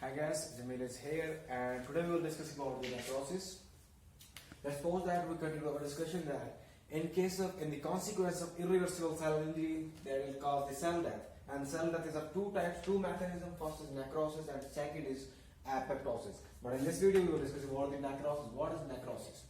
Hi guys, Jamil is here and today we will discuss about the necrosis. Let's suppose that we continue our discussion that in the consequence of irreversible cell injury that will cause the cell death. And cell death is of two types, two mechanisms. First is necrosis and second is apoptosis. But in this video we will discuss about the necrosis. What is necrosis?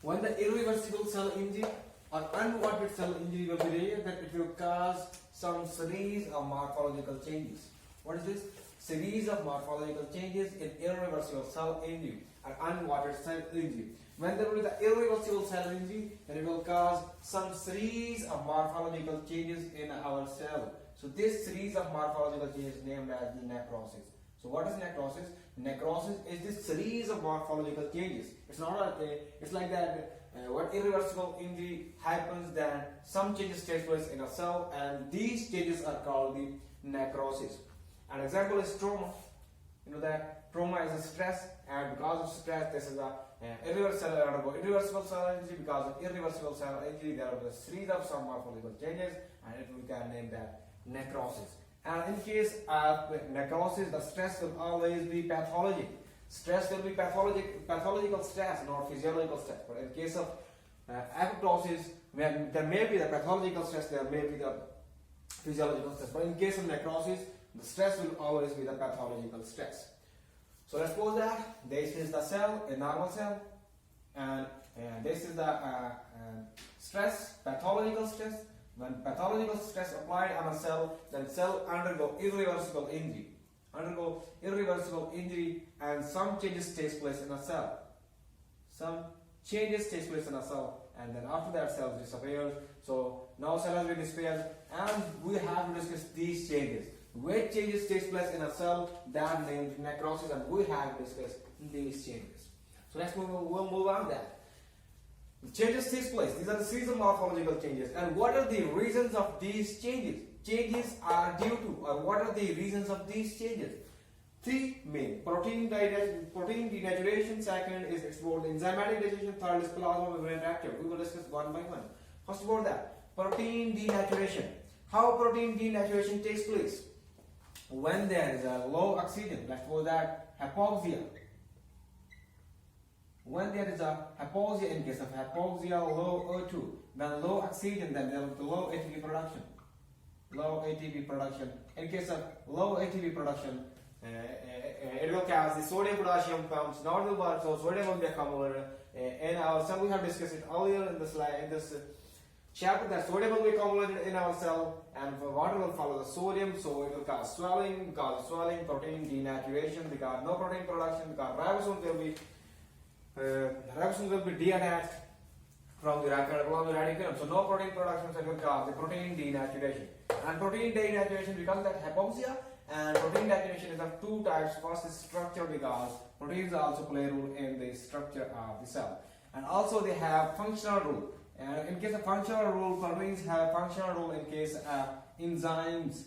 When the irreversible cell injury or unwanted cell injury will be there, that it will cause some series of morphological changes. What is this? Series of morphological changes in irreversible cell injury and unwanted cell injury. When there will be the irreversible cell injury, then it will cause some series of morphological changes in our cell. So this series of morphological changes is named as the necrosis. So what is necrosis? Necrosis is this series of morphological changes. It's not it's like that. What irreversible injury happens, then some changes take place in a cell, and these changes are called the necrosis. An example is trauma. You know that trauma is a stress, and because of stress, this is a irreversible cell injury. Because of irreversible cell injury, there are a series of some morphological changes, and we can name that necrosis. And in case of necrosis, the stress will always be pathologic. Stress will be pathological stress, not physiological stress. But in case of apoptosis, there may be the pathological stress, there may be the physiological stress. But in case of necrosis, the stress will always be the pathological stress. So let's suppose that this is the cell, a normal cell, and this is the stress, pathological stress. When pathological stress applied on a cell, then cell undergo irreversible injury. And some changes takes place in a cell. And then after that cell disappears. So now cell has been disappeared, and we have to discuss these changes. Which changes takes place in a cell, that named necrosis, and we have to discuss these changes. So we'll move on that. The changes takes place. These are the series of morphological changes. And what are the reasons of these changes? Changes are due to, or what are the reasons of these changes? Three main: protein denaturation. Second is export enzymatic digestion. Third is plasma membrane rupture. We will discuss one by one. First about that, protein denaturation. How protein denaturation takes place? When there is a low oxygen, let's suppose that hypoxia. When there is a hypoxia, in case of hypoxia, low O2, then low oxygen, then there will be low ATP production. In case of low ATP production, it will cause the sodium potassium pumps not will work, so sodium will be accumulated. In our cell, we have discussed it earlier in this chapter, that sodium will be accumulated in our cell, and water will follow the sodium, so it will cause swelling. Because of swelling, protein denaturation, because no protein production, because ribosomes will be detached from the radiculum, so no protein production, so it will cause the protein denaturation. And protein denaturation, because of that hypoxia, and protein denaturation is of two types. First is structure, because proteins also play a role in the structure of the cell, and also they have functional role. In case of functional role, proteins have functional role in case of enzymes,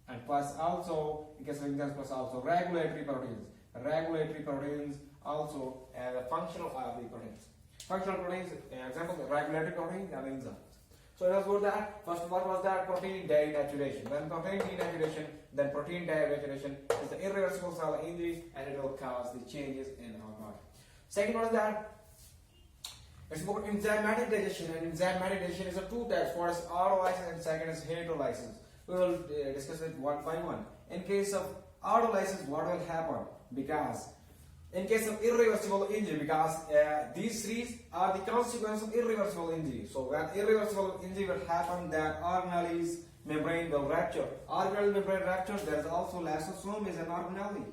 and plus also in case of enzymes, plus also regulatory proteins. Regulatory proteins also the functional of the proteins. Functional proteins, example, regulatory proteins and enzymes. So it was about that. First, what was that? Protein denaturation. When protein denaturation, then protein denaturation is the irreversible cell injury, and it will cause the changes in our body. Second, what is that? It's about enzymatic digestion, and enzymatic digestion is of two types. One is autolysis and second is heterolysis. We will discuss it one by one. In case of autolysis, what will happen? Because in case of irreversible injury, because these series are the consequence of irreversible injury. So when irreversible injury will happen, then organelles membrane will rupture. Organelle membrane rupture, there is also lysosome is an organelle.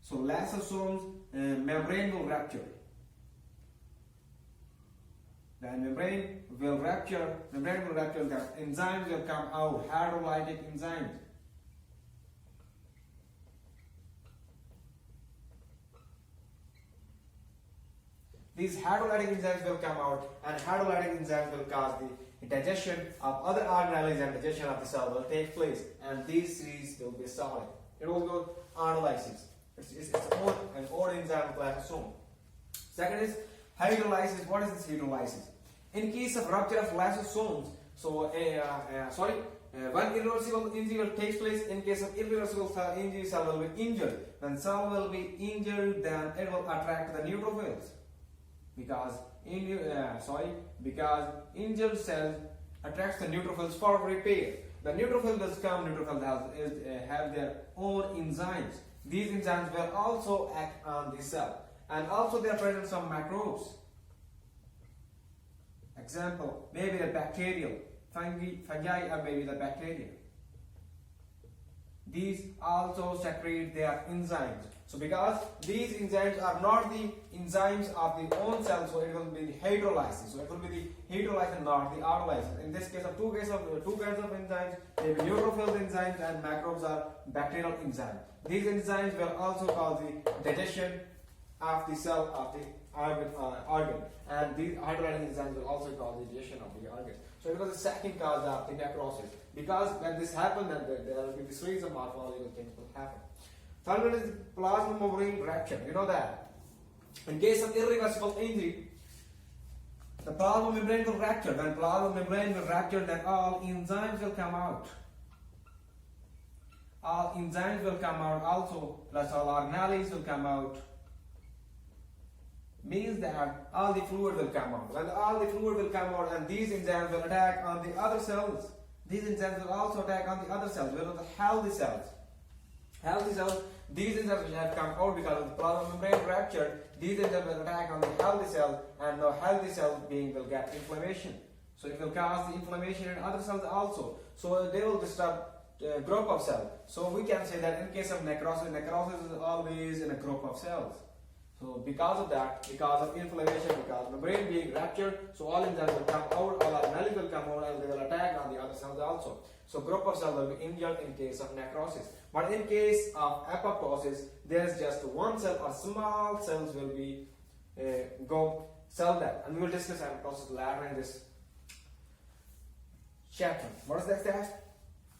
So lysosomes membrane will rupture. Then membrane will rupture, then enzymes will come out, hydrolytic enzymes. These hydrolytic enzymes will come out, and hydrolytic enzymes will cause the digestion of other organelles, and digestion of the cell will take place, and these series will be solid. It will go autolysis. It's an old enzyme lysosome. Second is hydrolysis. What is this hydrolysis? In case of rupture of lysosomes, so When irreversible injury takes place, in case of irreversible cell injury, cell will be injured. When cell will be injured, then it will attract the neutrophils because injured cells attracts the neutrophils for repair. The neutrophil does come. Neutrophils have their own enzymes. These enzymes will also act on the cell, and also they are present some microbes. Example, maybe the bacterial, fungi or maybe the bacteria. These also secrete their enzymes. So because these enzymes are not the enzymes of the own cell, so it will be the hydrolysis. So it will be the hydrolysis, not the autolysis. In this case of two kinds of enzymes, maybe neutrophil enzymes and microbes are bacterial enzymes. These enzymes will also cause the digestion of the cell of the organ, and these hydrolytic enzymes will also cause the digestion of the organ. So it was the second cause of the necrosis. Because when this happens, then there will be the series of morphological changes will happen. Third one is plasma membrane rupture. You know that. In case of irreversible injury, the plasma membrane will rupture. When plasma membrane will rupture, then all enzymes will come out. All enzymes will come out also, plus all organelles will come out. Means that all the fluid will come out. When all the fluid will come out, and these enzymes will attack on the other cells. These enzymes will also attack on the other cells, where are the healthy cells. Healthy cells, these enzymes which have come out because of the plasma membrane rupture, these enzymes will attack on the healthy cells, and the healthy cells will get inflammation. So it will cause the inflammation in other cells also. So they will disturb group of cells. So we can say that in case of necrosis, necrosis is always in a group of cells. So because of that, because of inflammation, because of the brain being ruptured, so all enzymes will come out, all organelles will come out, and they will attack on the other cells also. So group of cells will be injured in case of necrosis. But in case of apoptosis, there is just one cell or small cells will be cell death, and we will discuss apoptosis later in this chapter. What is that?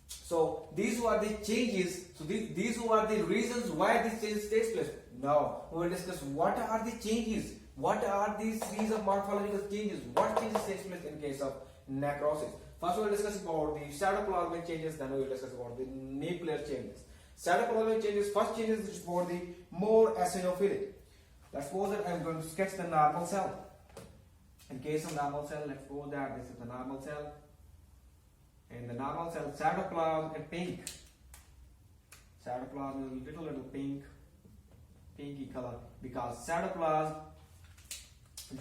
So these are the changes. So these are the reasons why this change takes place. Now we will discuss what are the changes, what are these series of morphological changes, what changes takes place in case of necrosis. First we will discuss about the cytoplasmic changes, then we will discuss about the nuclear changes. Cytoplasmic changes, first changes is for the more eosinophilic. Let's suppose that I am going to sketch the normal cell. In case of normal cell, let's suppose that this is the normal cell. In the normal cell, cytoplasm is pink. Cytoplasm is little pinky color, because cytoplasm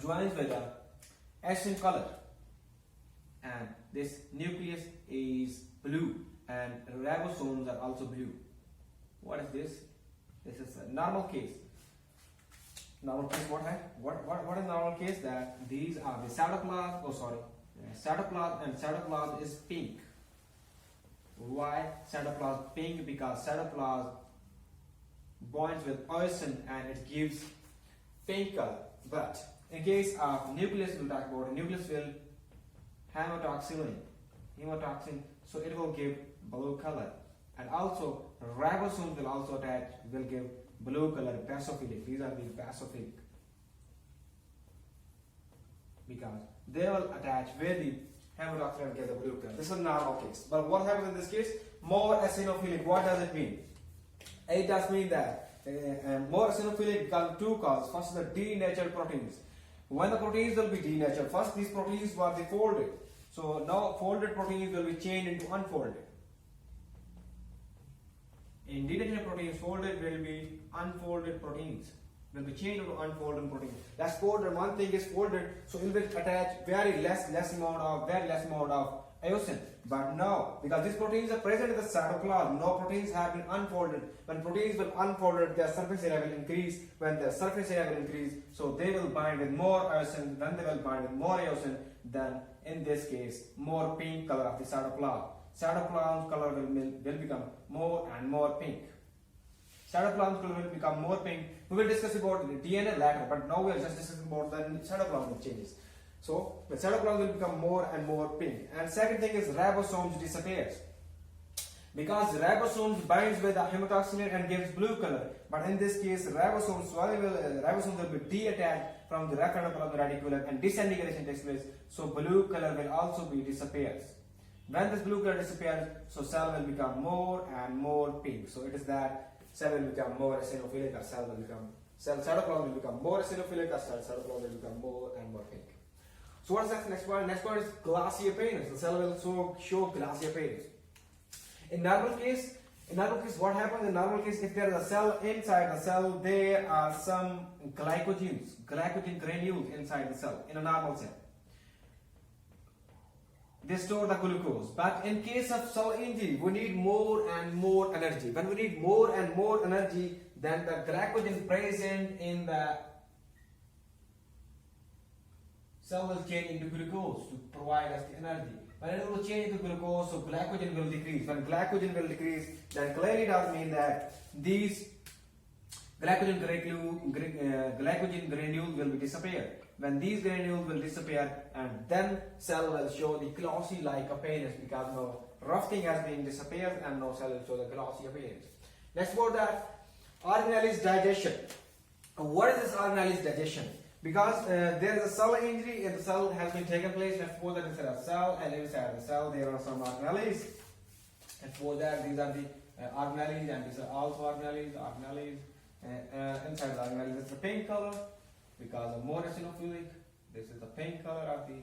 joins with the Asian color, and this nucleus is blue, and ribosomes are also blue. What is this? This is a normal case. Normal case, what is normal case? That these are the cytoplasm. Cytoplasm, and cytoplasm is pink. Why cytoplasm pink? Because cytoplasm bonds with oxygen and it gives pink color. But in case of nucleus, we'll talk about nucleus will hematoxylin, so it will give blue color. And also ribosomes will also will give blue color, basophilic. These are the basophilic, because they will attach where the hematoxylin and get the blue color. This is a normal case. But what happens in this case? More eosinophilic. What does it mean? It does mean that more eosinophilic because of two causes. First is the denatured proteins. When the proteins will be denatured, first these proteins were folded. So now folded proteins will be changed into unfolded. In denatured proteins, folded will be unfolded proteins. Will be changed into unfolded proteins. Let's suppose that one thing is folded, so it will attach very less amount of eosin. But now, because these proteins are present in the cytoplasm, no proteins have been unfolded. When proteins will unfolded, their surface area will increase. When their surface area will increase, so they will bind with more eosin. When they will bind with more eosin, then in this case, more pink color of the cytoplasm. Cytoplasm color will become more and more pink. Cytoplasm color will become more pink. We will discuss about the DNA later, but now we are just discussing about the cytoplasm changes. So the cytoplasm will become more and more pink. And second thing is ribosomes disappears. Because ribosomes binds with the hematoxylin and gives blue color. But in this case, ribosomes will be detached from the referendum reticulum and disintegration takes place. So blue color will also be disappears. When this blue color disappears, so cell will become more and more pink. So it is that cell will become more eosinophilic, or cell cytoplasm will become more eosinophilic, or cell cytoplasm will become more and more pink. So what is that next point? Next point is glassy appearance. The cell will show glassy appearance. In normal case, what happens in normal case? If there is a cell inside the cell, there are some glycogen granules inside the cell in a normal cell. They store the glucose. But in case of cell injury, we need more and more energy. When we need more and more energy, then the glycogen present in the cell will change into glucose to provide us the energy. When it will change into glucose, so glycogen will decrease. When glycogen will decrease, then clearly does mean that these glycogen granules will be disappeared. When these granules will disappear, and then cell will show the glossy like appearance, because no rough thing has been disappeared and no cell will show the glossy appearance. Next for that, organelles digestion. What is this organelles digestion? Because there is a cell injury and the cell has been taken place, and for that inside a cell, and inside the cell there are some organelles, and for that these are the organelles, and these are also organelles. Inside the organelles this is the pink color because of more eosinophilic. This is the pink color of the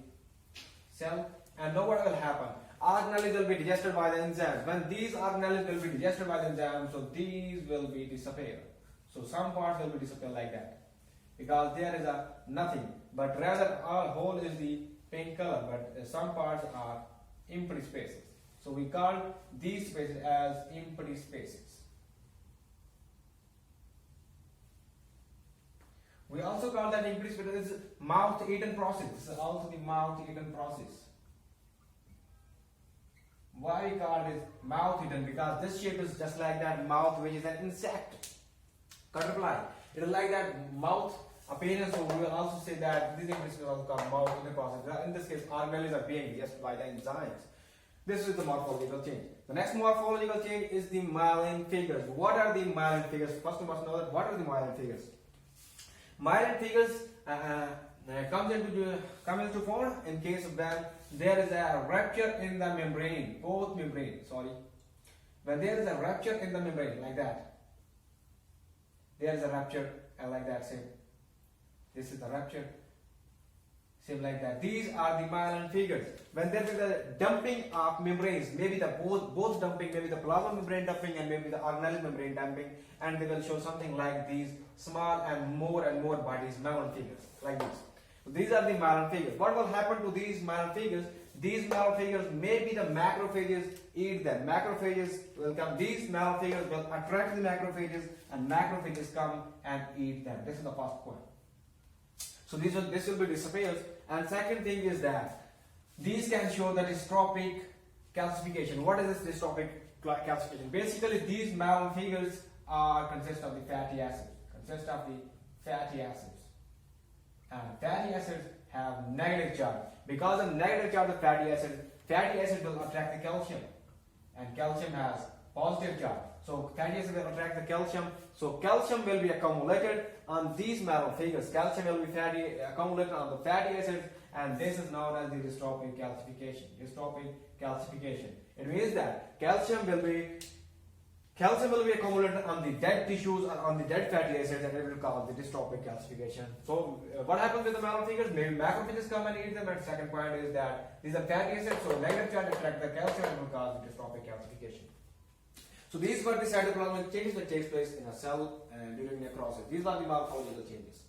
cell, and now what will happen? Organelles will be digested by the enzymes. When these organelles will be digested by the enzymes, so these will be disappear. So some parts will be disappear like that, because there is a nothing, but rather our whole is the pink color, but some parts are empty spaces. So we call these spaces as empty spaces. We also call that empty spaces mouth-eaten process. This is also the mouth-eaten process. Why we call it mouth-eaten? Because this shape is just like that mouth, which is an insect, butterfly. It is like that mouth appearance, so we will also say that this is also called mouth-eaten process. In this case, organelles are being digested by the enzymes. This is the morphological change. The next morphological change is the myelin figures. What are the myelin figures? First, you must know that what are the myelin figures. Myelin figures come into form in case of when there is a rupture in the membrane, when there is a rupture in the membrane like that, there is a rupture like that, same. This is the rupture, same like that. These are the myelin figures. When there is a dumping of membranes, maybe the both dumping, maybe the plasma membrane dumping and maybe the organelle membrane dumping, and they will show something like these small and more bodies, myelin figures, like this. So these are the myelin figures. What will happen to these myelin figures? These myelin figures, maybe the macrophages eat them. Macrophages will come. These myelin figures will attract the macrophages, and macrophages come and eat them. This is the first point. So this will be disappears. And second thing is that these can show the dystrophic calcification. What is this dystrophic calcification? Basically, these myelin figures consist of the fatty acids. And fatty acids have negative charge. Because of negative charge of fatty acid will attract the calcium, and calcium has positive charge. So fatty acid will attract the calcium. So calcium will be accumulated on these myelin figures. Calcium will be accumulated on the fatty acids, and this is known as the dystrophic calcification. It means that calcium will be accumulated on the dead tissues or on the dead fatty acids, and it will cause the dystrophic calcification. So what happens with the myelin figures? Maybe macrophages come and eat them, and second point is that these are fatty acids, so negative charge attract the calcium and will cause the dystrophic calcification. So these were the cytoplasmic changes that takes place in a cell during necrosis. These are the morphological changes.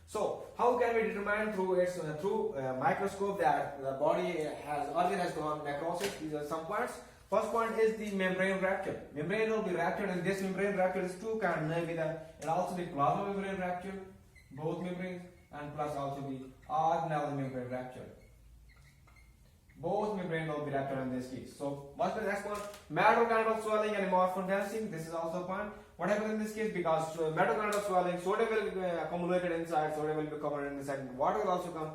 So how can we determine through microscope that the organ has gone necrosis? These are some points. First point is the membrane rupture. Membrane will be ruptured, and this membrane rupture is two kinds. Maybe and also the plasma membrane rupture, both membranes, and plus also the organelle membrane rupture. Both membrane will be ruptured in this case. So what's the next one? Mitochondrial swelling and amorphous dancing. This is also a point. What happens in this case? Because mitochondrial swelling, sodium will be accumulated inside, sodium will be accumulated inside. Water will also come.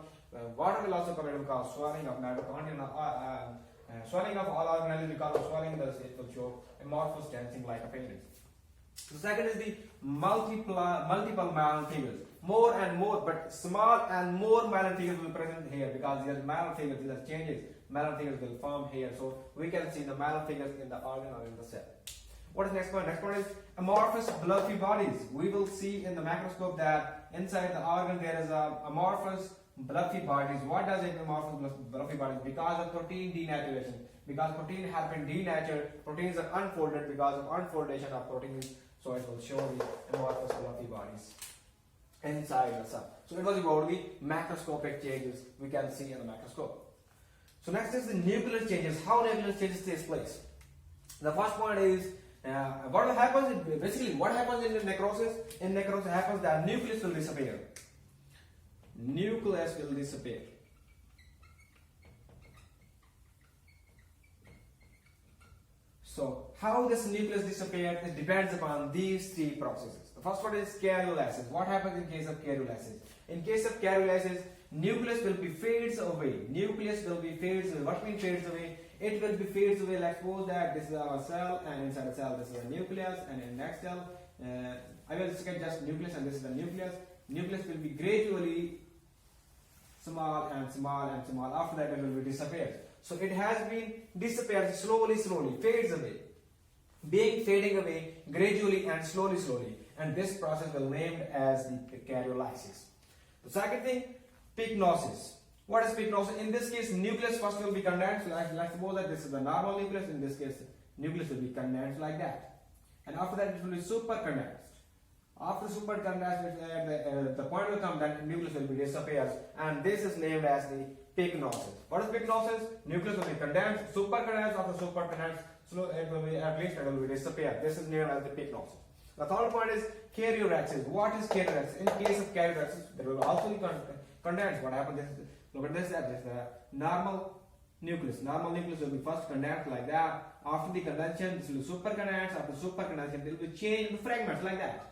Water will also come in because swelling of mitochondria. Swelling of all organelles, because of swelling, it will show amorphous dancing like appearance. The second is the multiple myelin figures. More and more, but small and more myelin figures will be present here because these are myelin figures, these are changes. myelin figures will form here. So we can see the myelin figures in the organ or in the cell. What is next point? Next point is amorphous fluffy bodies. We will see in the microscope that inside the organ there is a amorphous fluffy bodies. What does it amorphous fluffy bodies? Because of protein denaturation. Because protein has been denatured, proteins are unfolded because of unfoldation of proteins. So it will show the amorphous fluffy bodies inside the cell. So it was about the macroscopic changes we can see in the microscope. So next is the nuclear changes. How nuclear changes takes place? The first point is what happens in the necrosis? In necrosis happens that nucleus will disappear. Nucleus will disappear. So how this nucleus disappears, it depends upon these three processes. The first one is karyolysis. What happens in case of karyolysis? In case of karyolysis, nucleus will be fades away. Nucleus will be fades away. What means fades away? It will be fades away. Like suppose that this is our cell, and inside the cell this is a nucleus, and in next cell, I will sketch just nucleus, and this is the nucleus. Nucleus will be gradually small and small and small. After that, it will be disappeared. So it has been disappeared slowly, fades away, fading away gradually and slowly. And this process will be named as the karyolysis. The second thing, pycnosis. What is pycnosis? In this case, nucleus first will be condensed. Like suppose that this is the normal nucleus. In this case, nucleus will be condensed like that. And after that, it will be super condensed. After super condensed, the point will come that nucleus will be disappears, and this is named as the pycnosis. What is pycnosis? Nucleus will be condensed, super condensed. After super condensed, so it will be it will be disappear. This is named as the pycnosis. The third point is karyolysis. What is karyolysis? In case of karyolysis, there will also be condensed. What happens is, look at this. That is the normal nucleus. Normal nucleus will be first condensed like that. After the condensation, this will be super condensed. After super condensation, it will be changed into fragments like that.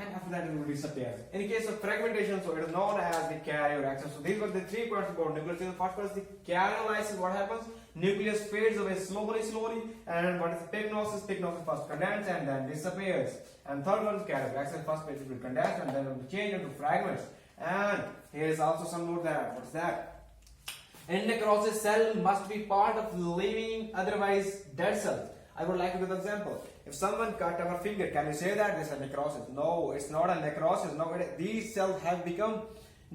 And after that it will disappear. In case of fragmentation, so it is known as the karyolysis. So these were the 3 points about nucleus. The first one is the karyolysis. What happens? Nucleus fades away slowly. And what is pycnosis? Pycnosis first condenses and then disappears. And third one is karyolysis. First it will condense and then it will change into fragments. And here is also some more that. What is that? In necrosis, cell must be part of living, otherwise dead cells. I would like to give an example. If someone cut our finger, can you say that this is a necrosis? No, it's not a necrosis. No, these cells have become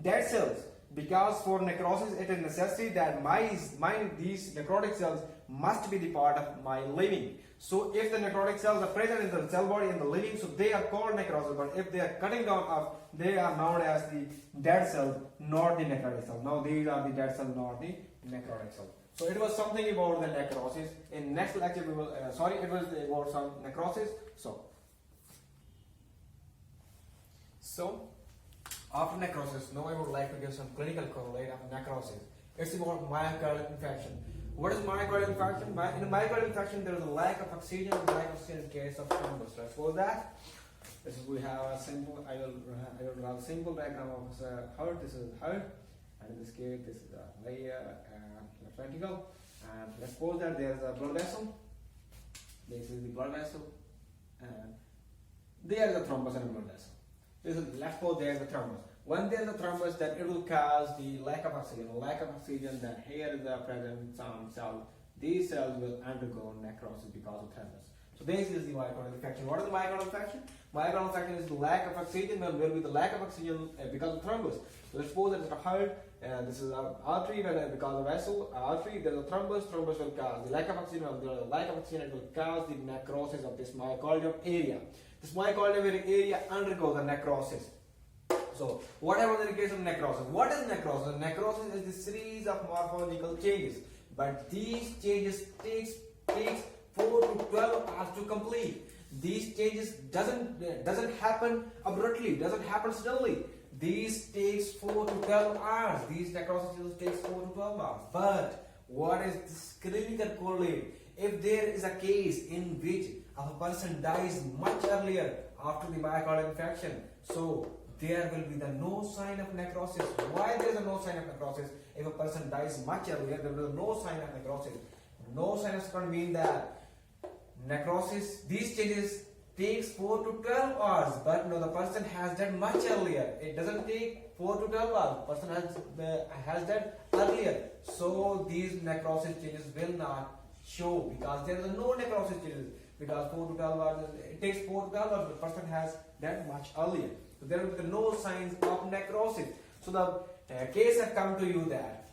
dead cells. Because for necrosis, it is necessary that these necrotic cells must be the part of my living. So if the necrotic cells are present in the cell body in the living, so they are called necrosis. But if they are cutting down off, they are known as the dead cells, not the necrotic cells. Now these are the dead cells, not the necrotic cells. So it was something about the necrosis. In next lecture we will, it was about some necrosis. So after necrosis, now I would like to give some clinical correlate of necrosis. It's about myocardial infarction. What is myocardial infarction? In myocardial infarction, there is a lack of oxygen in case of thrombus. Let's suppose that we have a simple. I will draw a simple diagram of heart. This is heart, and in this case, this is the layer and left ventricle. And let's suppose that there is a blood vessel. This is the blood vessel, and there is a thrombus and a blood vessel. Let's suppose there is a thrombus. When there is a thrombus, then it will cause the lack of oxygen. Then here is the present some cell. These cells will undergo necrosis because of thrombus. So this is the myocardial infarction. What is the myocardial infarction? Myocardial infarction is the lack of oxygen. There will be the lack of oxygen because of thrombus. So let's suppose that it's a heart, and this is an artery, because of vessel, artery, there is a thrombus. Thrombus will cause the lack of oxygen. When there is a lack of oxygen, it will cause the necrosis of this myocardium area. This myocardium area undergoes a necrosis. So, what happens in the case of necrosis? What is necrosis? Necrosis is the series of morphological changes, but these changes takes 4 to 12 hours to complete. These changes doesn't happen abruptly, doesn't happen suddenly. These takes 4 to 12 hours. These necrosis takes 4 to 12 hours. But what is this clinical correlate? If there is a case in which a person dies much earlier after the myocardial infarction, so there will be no sign of necrosis. Why there is no sign of necrosis? If a person dies much earlier, there will be no sign of necrosis. No sign of necrosis mean that necrosis, these changes takes 4 to 12 hours, but no, the person has died much earlier. It doesn't take 4 4 to 12 hours. Person has died earlier. So these necrosis changes will not show because there is no necrosis changes. Because 4 to 12 hours, it takes 4 to 12 hours, the person has died much earlier. So there will be no signs of necrosis. So the case has come to you that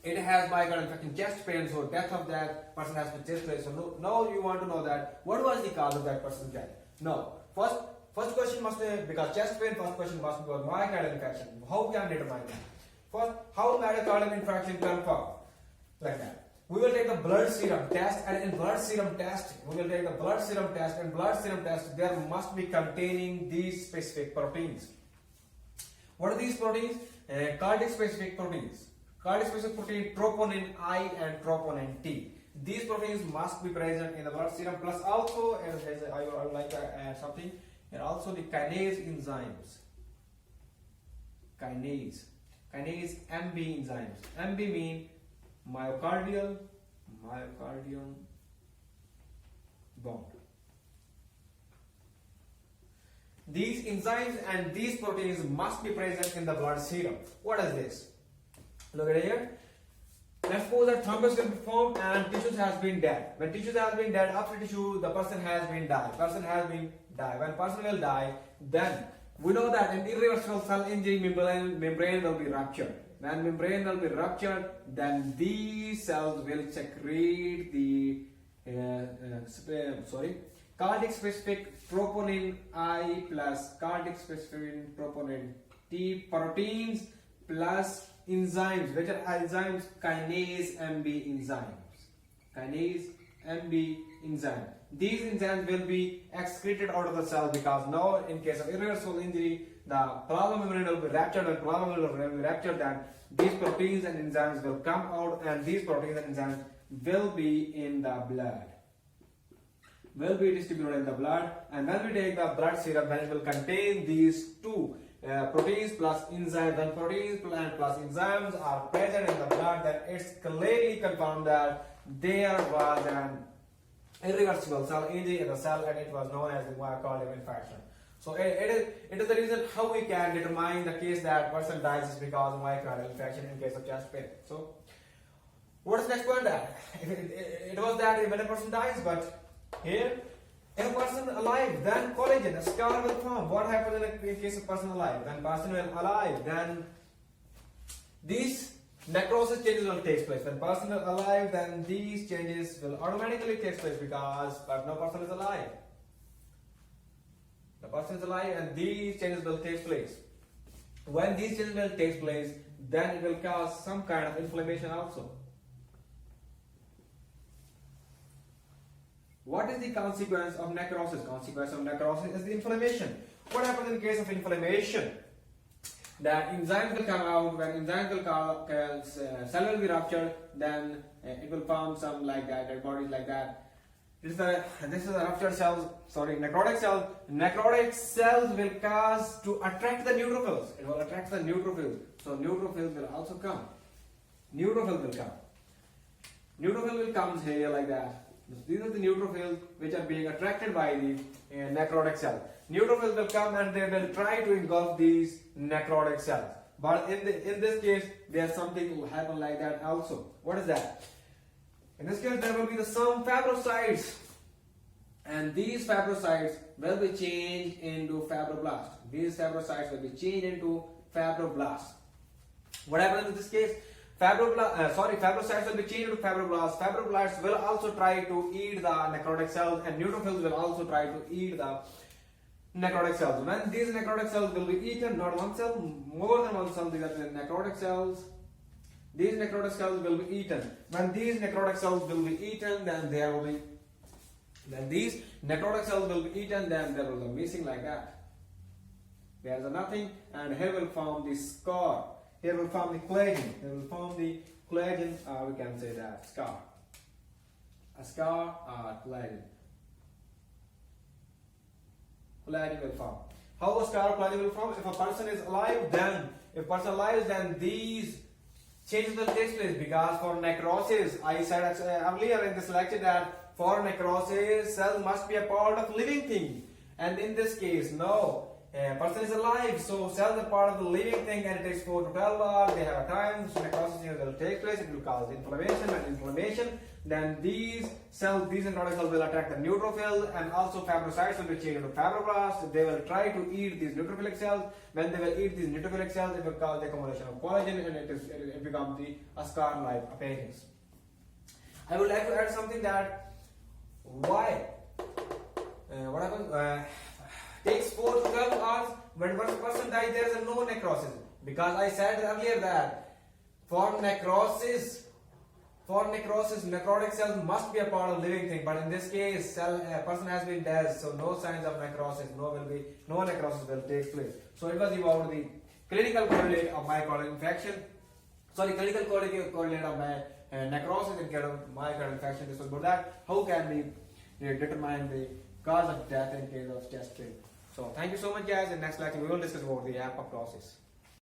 it has myocardial infarction, chest pain, so death of that person has been chest pain. So now you want to know that what was the cause of that person's death. No, first question must be, because chest pain, first question must be about myocardial infarction. How can we determine that? First, how myocardial infarction confirmed? Like that. We will take the blood serum test, and in blood serum test, there must be containing these specific proteins. What are these proteins? Cardiac specific proteins. Cardiac specific protein troponin I and troponin T. These proteins must be present in the blood serum. Plus also, I would like to add something, and also the kinase enzymes. Kinase MB enzymes. MB mean myocardial bond. These enzymes and these proteins must be present in the blood serum. What is this? Look at here. Let's suppose that thrombus will be formed and tissues has been dead. When tissues has been dead, after tissue, the person has been died. When person will die, then we know that in irreversible cell injury, membrane will be ruptured. When membrane will be ruptured, then these cells will secrete the cardiac specific troponin I plus cardiac specific troponin T proteins plus enzymes. Which are enzymes? Kinase MB enzyme. These enzymes will be excreted out of the cell because now in case of irreversible injury, the plasma membrane will be ruptured, and plasma membrane will be ruptured, then these proteins and enzymes will come out, and these proteins and enzymes will be in the blood. Will be distributed in the blood, and when we take the blood serum, then it will contain these two proteins plus enzymes. When proteins plus enzymes are present in the blood, then it's clearly confirmed that there was an irreversible cell injury in the cell, and it was known as the myocardial infarction. So it is the reason how we can determine the case that person dies is because of myocardial infarction in case of chest pain. So what is the next point? That it was that when a person dies, but here if a person alive, then collagen, a scar will form. What happens in case of person alive? When person is alive, then these necrosis changes will take place. When person is alive, then these changes will automatically take place because no person is alive. The person is alive and these changes will take place. When these changes will take place, then it will cause some kind of inflammation also. What is the consequence of necrosis? Consequence of necrosis is the inflammation. What happens in case of inflammation? That enzymes will come out. When enzymes will cause cell will be ruptured, then it will form some like that, dead bodies like that. This is a ruptured cells. Sorry, necrotic cells. Necrotic cells will cause to attract the neutrophils. It will attract the neutrophils. So neutrophils will also come. Neutrophil will come here like that. These are the neutrophils which are being attracted by the necrotic cell. Neutrophils will come and they will try to engulf these necrotic cells. But in this case, there's something will happen like that also. What is that? In this case, there will be some fibrocytes, and these fibrocytes will be changed into fibroblasts. These fibrocytes will be changed into fibroblasts. What happens in this case? Fibrocytes will be changed into fibroblasts. Fibroblasts will also try to eat the necrotic cells, and neutrophils will also try to eat the necrotic cells. When these necrotic cells will be eaten, not one cell, more than one cell, these are the necrotic cells. These necrotic cells will be eaten. When these necrotic cells will be eaten, then there will be. Then these necrotic cells will be eaten, then there will be missing like that. There is nothing, and here will form the scar. Here will form the collagen. Here will form the collagen. We can say that scar. A scar or collagen. Collagen will form. How a scar collagen will form? If a person is alive, then these changes will take place, because for necrosis, I said earlier in this lecture that for necrosis, cells must be a part of living thing. And in this case, no. a person is alive, so cells are part of the living thing, and it takes 4 to 12 hours. They have a time, so necrosis will take place. It will cause inflammation, and inflammation. Then these cells, these necrotic cells will attack the neutrophil, and also fibrocytes will be changed into fibroblasts. They will try to eat these neutrophilic cells. When they will eat these neutrophilic cells, it will cause the accumulation of collagen, and it becomes a scar-like appearance. I would like to add something that why what happens takes 4 to 12 hours. When one person dies, there is no necrosis, because I said earlier that for necrosis, necrotic cells must be a part of living thing. But in this case, a person has been dead, so no signs of necrosis, no necrosis will take place. So it was about the clinical correlate of myocardial infarction. Sorry, clinical correlate of necrosis in case of myocardial infarction. This was about that. How can we determine the cause of death in case of chest pain? So thank you so much, guys. In next lecture we will discuss about the apoptosis.